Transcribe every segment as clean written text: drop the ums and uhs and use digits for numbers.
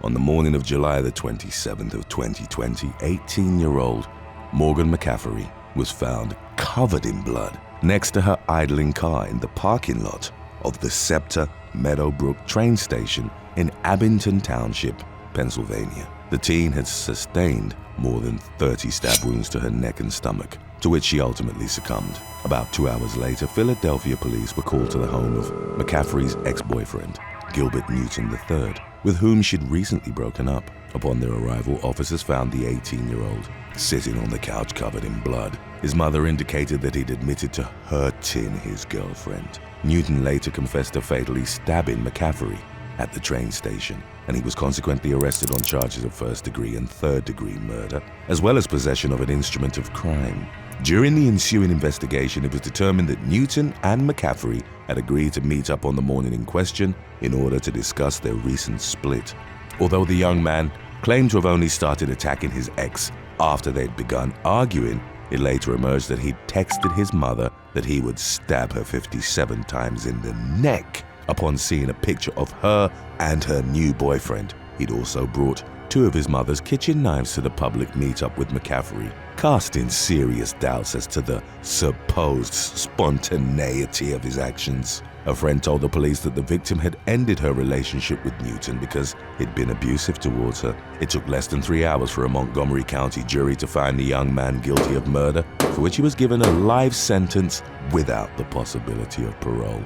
On the morning of July the 27th of 2020, 18-year-old Morgan McCaffrey was found covered in blood next to her idling car in the parking lot of the Scepter Meadowbrook train station in Abington Township, Pennsylvania. The teen had sustained more than 30 stab wounds to her neck and stomach, to which she ultimately succumbed. About 2 hours later, Philadelphia police were called to the home of McCaffrey's ex-boyfriend, Gilbert Newton III, with whom she'd recently broken up. Upon their arrival, officers found the 18-year-old sitting on the couch covered in blood. His mother indicated that he'd admitted to hurting his girlfriend. Newton later confessed to fatally stabbing McCaffrey at the train station, and he was consequently arrested on charges of first-degree and third-degree murder, as well as possession of an instrument of crime. During the ensuing investigation, it was determined that Newton and McCaffrey had agreed to meet up on the morning in question in order to discuss their recent split. Although the young man claimed to have only started attacking his ex after they'd begun arguing, it later emerged that he'd texted his mother that he would stab her 57 times in the neck upon seeing a picture of her and her new boyfriend. He'd also brought 2 of his mother's kitchen knives to the public meetup with McCaffrey, casting serious doubts as to the supposed spontaneity of his actions. A friend told the police that the victim had ended her relationship with Newton because he'd been abusive towards her. It took less than 3 hours for a Montgomery County jury to find the young man guilty of murder, for which he was given a life sentence without the possibility of parole.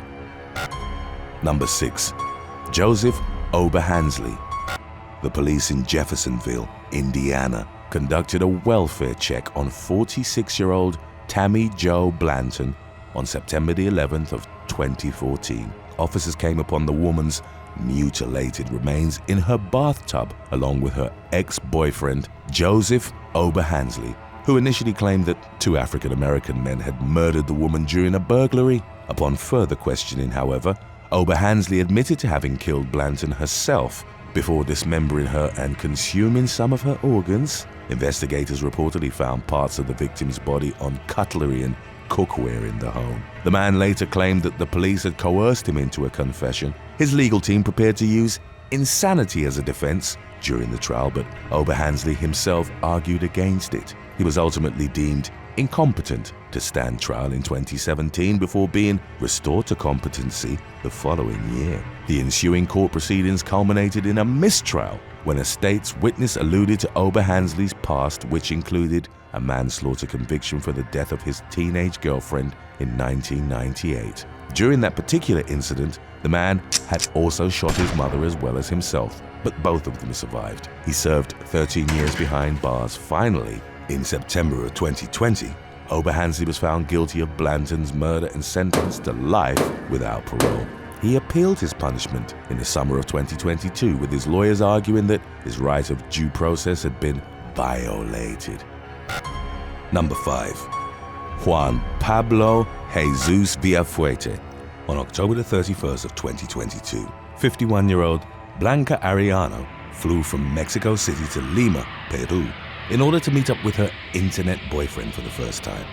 Number 6. Joseph Oberhansley. The police in Jeffersonville, Indiana, conducted a welfare check on 46-year-old Tammy Jo Blanton on September the 11th of 2014. Officers came upon the woman's mutilated remains in her bathtub along with her ex-boyfriend, Joseph Oberhansley, who initially claimed that 2 African-American men had murdered the woman during a burglary. Upon further questioning, however, Oberhansley admitted to having killed Blanton herself before dismembering her and consuming some of her organs. Investigators reportedly found parts of the victim's body on cutlery and cookware in the home. The man later claimed that the police had coerced him into a confession. His legal team prepared to use insanity as a defense during the trial, but Oberhansley himself argued against it. He was ultimately deemed incompetent to stand trial in 2017 before being restored to competency the following year. The ensuing court proceedings culminated in a mistrial when a state's witness alluded to Oberhansley's past, which included a manslaughter conviction for the death of his teenage girlfriend in 1998. During that particular incident, the man had also shot his mother as well as himself, but both of them survived. He served 13 years behind bars. Finally, in September of 2020, Oberhansley was found guilty of Blanton's murder and sentenced to life without parole. He appealed his punishment in the summer of 2022, with his lawyers arguing that his right of due process had been violated. Number 5. Juan Pablo Jesus Villafuerte. On October the 31st of 2022, 51-year-old Blanca Arellano flew from Mexico City to Lima, Peru, in order to meet up with her internet boyfriend for the first time.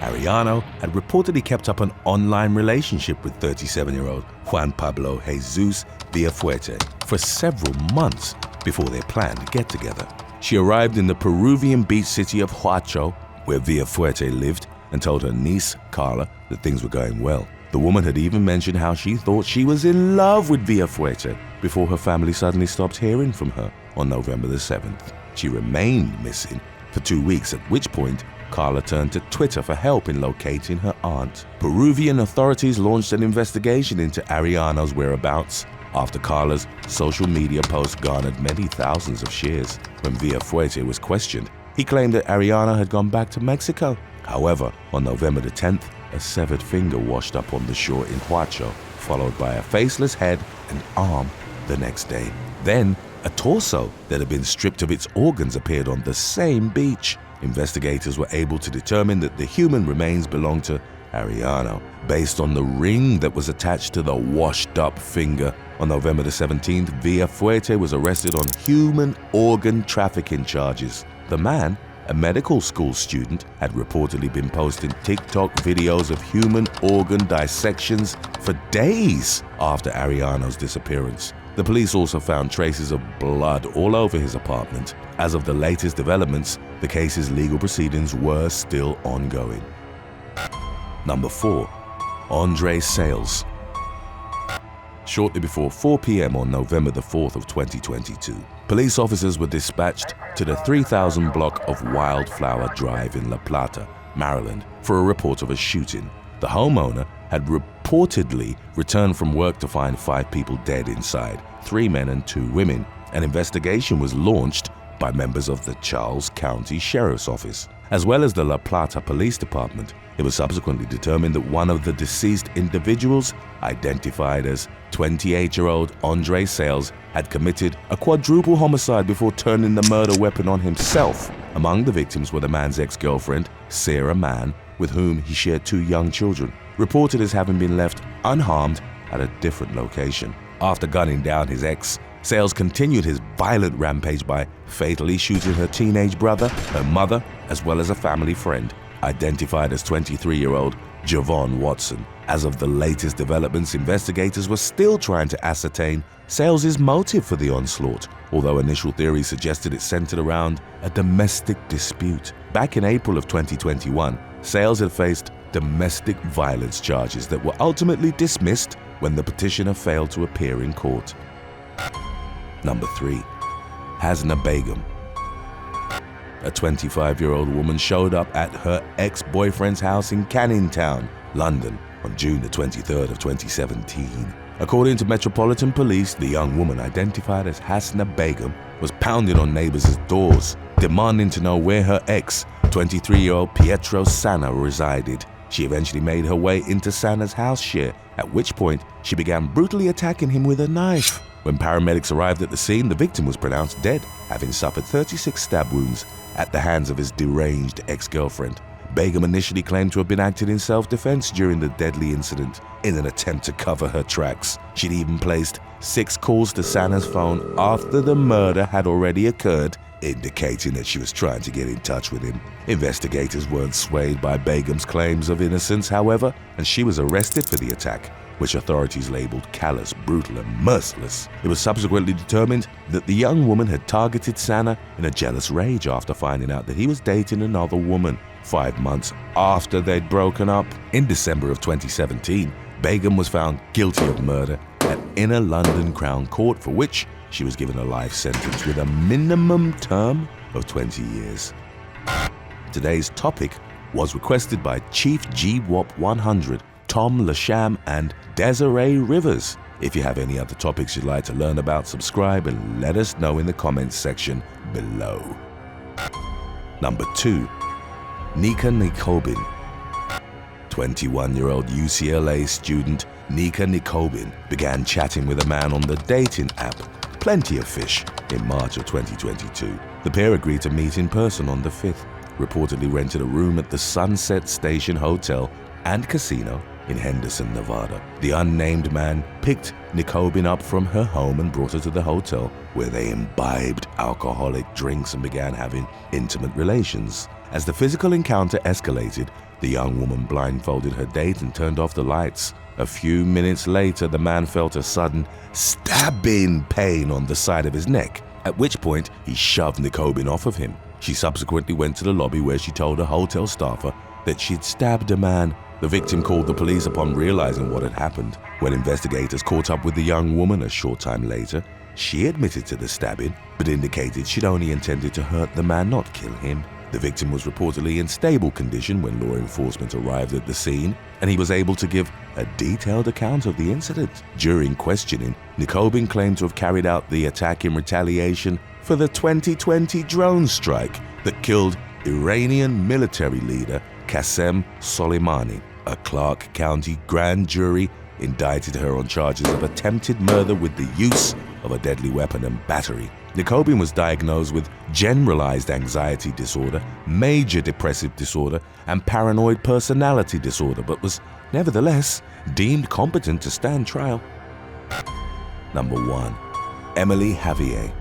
Arellano had reportedly kept up an online relationship with 37-year-old Juan Pablo Jesus Villafuerte for several months before their planned get-together. She arrived in the Peruvian beach city of Huacho, where Villafuerte lived, and told her niece, Carla, that things were going well. The woman had even mentioned how she thought she was in love with Villafuerte before her family suddenly stopped hearing from her on November the 7th. She remained missing for 2 weeks, at which point Carla turned to Twitter for help in locating her aunt. Peruvian authorities launched an investigation into Arellano's whereabouts after Carla's social media post garnered many thousands of shares. When Villafuerte was questioned, he claimed that Arellano had gone back to Mexico. However, on November the 10th, a severed finger washed up on the shore in Huacho, followed by a faceless head and arm the next day. Then, a torso that had been stripped of its organs appeared on the same beach. Investigators were able to determine that the human remains belonged to Arellano, based on the ring that was attached to the washed-up finger. On November the 17th, Villafuerte was arrested on human organ trafficking charges. The man, a medical school student, had reportedly been posting TikTok videos of human organ dissections for days after Arellano's disappearance. The police also found traces of blood all over his apartment. As of the latest developments, the case's legal proceedings were still ongoing. Number 4. Andre Sales. Shortly before 4 p.m. on November the 4th of 2022, police officers were dispatched to the 3000 block of Wildflower Drive in La Plata, Maryland, for a report of a shooting. The homeowner had reportedly returned from work to find 5 people dead inside, 3 men and 2 women. An investigation was launched by members of the Charles County Sheriff's Office, as well as the La Plata Police Department. It was subsequently determined that one of the deceased individuals, identified as 28-year-old Andre Sales, had committed a quadruple homicide before turning the murder weapon on himself. Among the victims were the man's ex-girlfriend, Sarah Mann, with whom he shared 2 young children, reported as having been left unharmed at a different location. After gunning down his ex, Sales continued his violent rampage by fatally shooting her teenage brother, her mother, as well as a family friend, identified as 23-year-old Javon Watson. As of the latest developments, investigators were still trying to ascertain Sales' motive for the onslaught, although initial theories suggested it centered around a domestic dispute. Back in April of 2021, Sales had faced domestic violence charges that were ultimately dismissed when the petitioner failed to appear in court. Number 3. Hasna Begum. A 25-year-old woman showed up at her ex-boyfriend's house in Canning Town, London, on June the 23rd of 2017. According to Metropolitan Police, the young woman, identified as Hasna Begum, was pounding on neighbors' doors, demanding to know where her ex, 23-year-old Pietro Sanna, resided. She eventually made her way into Sanna's house share, at which point she began brutally attacking him with a knife. When paramedics arrived at the scene, the victim was pronounced dead, having suffered 36 stab wounds at the hands of his deranged ex-girlfriend. Begum initially claimed to have been acting in self-defense during the deadly incident in an attempt to cover her tracks. She'd even placed 6 calls to Sanna's phone after the murder had already occurred, indicating that she was trying to get in touch with him. Investigators weren't swayed by Begum's claims of innocence, however, and she was arrested for the attack, which authorities labeled callous, brutal, and merciless. It was subsequently determined that the young woman had targeted Sanna in a jealous rage after finding out that he was dating another woman 5 months after they'd broken up. In December of 2017, Begum was found guilty of murder at Inner London Crown Court, for which she was given a life sentence with a minimum term of 20 years. Today's topic was requested by Chief GWOP 100, Tom Lasham, and Desiree Rivers. If you have any other topics you'd like to learn about, subscribe and let us know in the comments section below. Number 2. Nika Nikobene. 21-year-old UCLA student Nika Nikobene began chatting with a man on the dating app Plenty of Fish in March of 2022. The pair agreed to meet in person on the 5th, reportedly rented a room at the Sunset Station Hotel and Casino in Henderson, Nevada. The unnamed man picked Nikobene up from her home and brought her to the hotel, where they imbibed alcoholic drinks and began having intimate relations. As the physical encounter escalated, the young woman blindfolded her date and turned off the lights. A few minutes later, the man felt a sudden stabbing pain on the side of his neck, at which point he shoved Nikobene off of him. She subsequently went to the lobby, where she told a hotel staffer that she'd stabbed a man. The victim called the police upon realizing what had happened. When investigators caught up with the young woman a short time later, she admitted to the stabbing, but indicated she'd only intended to hurt the man, not kill him. The victim was reportedly in stable condition when law enforcement arrived at the scene, and he was able to give a detailed account of the incident. During questioning, Nikobene claimed to have carried out the attack in retaliation for the 2020 drone strike that killed Iranian military leader Qasem Soleimani. A Clark County grand jury indicted her on charges of attempted murder with the use of a deadly weapon and battery. Nikobene was diagnosed with generalized anxiety disorder, major depressive disorder, and paranoid personality disorder, but was nevertheless deemed competent to stand trial. Number 1. Emily Javier.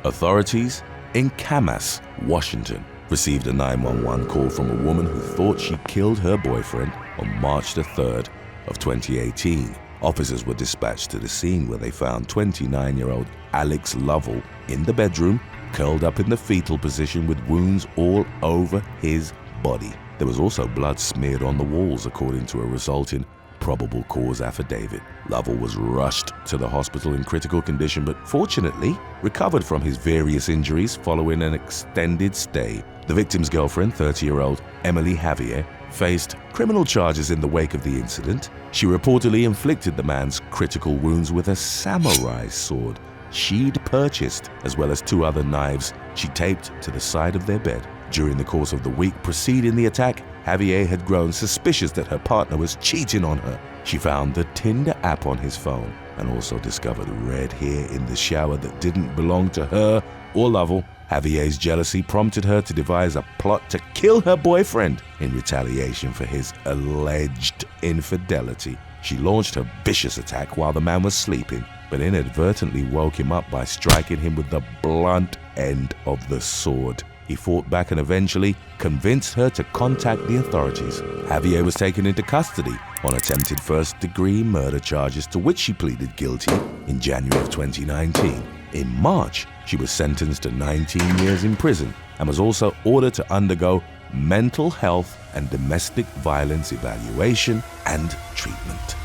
Authorities in Camas, Washington, received a 911 call from a woman who thought she killed her boyfriend on March the 3rd of 2018. Officers were dispatched to the scene where they found 29-year-old Alex Lovell in the bedroom, curled up in the fetal position with wounds all over his body. There was also blood smeared on the walls, according to a resulting probable cause affidavit. Lovell was rushed to the hospital in critical condition, but fortunately recovered from his various injuries following an extended stay. The victim's girlfriend, 30-year-old Emily Javier, faced criminal charges in the wake of the incident. She reportedly inflicted the man's critical wounds with a samurai sword she'd purchased, as well as 2 other knives she taped to the side of their bed. During the course of the week preceding the attack, Javier had grown suspicious that her partner was cheating on her. She found the Tinder app on his phone and also discovered red hair in the shower that didn't belong to her or Lovell. Javier's jealousy prompted her to devise a plot to kill her boyfriend in retaliation for his alleged infidelity. She launched her vicious attack while the man was sleeping, but inadvertently woke him up by striking him with the blunt end of the sword. He fought back and eventually convinced her to contact the authorities. Javier was taken into custody on attempted first-degree murder charges, to which she pleaded guilty in January of 2019. In March, she was sentenced to 19 years in prison and was also ordered to undergo mental health and domestic violence evaluation and treatment.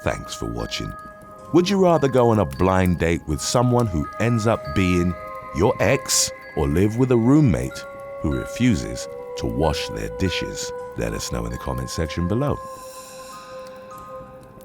Thanks for watching. Would you rather go on a blind date with someone who ends up being your ex, or live with a roommate who refuses to wash their dishes? Let us know in the comment section below.